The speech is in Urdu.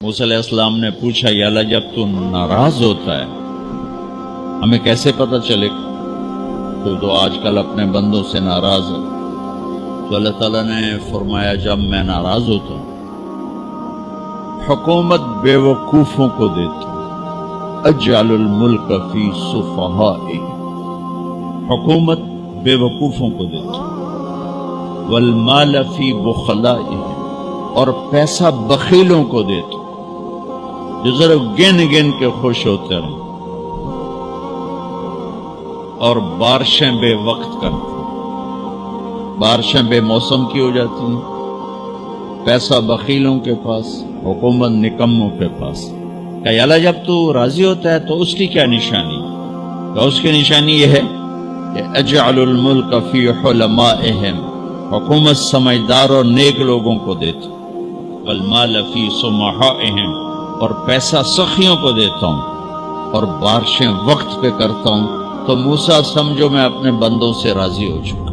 موسیٰ علیہ السلام نے پوچھا یا اللہ جب تو ناراض ہوتا ہے ہمیں کیسے پتہ چلے تو آج کل اپنے بندوں سے ناراض ہے؟ تو اللہ تعالیٰ نے فرمایا جب میں ناراض ہوتا ہوں حکومت بے وقوفوں کو دیتا ہوں، اجعل الملک فی سفہائہ، حکومت بے وقوفوں کو دیتا ہوں، والمال فی بخلائہ، اور پیسہ بخیلوں کو دیتا ہوں جو ذرا گن گن کے خوش ہوتے رہیں، اور بارشیں بے وقت کرتے ہیں، بارشیں بے موسم کی ہو جاتی ہیں، پیسہ بخیلوں کے پاس، حکومت نکموں کے پاس۔ کہ اللہ جب تو راضی ہوتا ہے تو اس کی کیا نشانی؟ تو اس کی نشانی یہ ہے کہ اجعل الملک فی حلمائہم، حکومت سمجھدار اور نیک لوگوں کو دیتا ہوں، والمال فی سمحائہم، اور پیسہ سخیوں کو دیتا ہوں، اور بارشیں وقت پہ کرتا ہوں۔ تو موسیٰ سمجھو میں اپنے بندوں سے راضی ہو چکا۔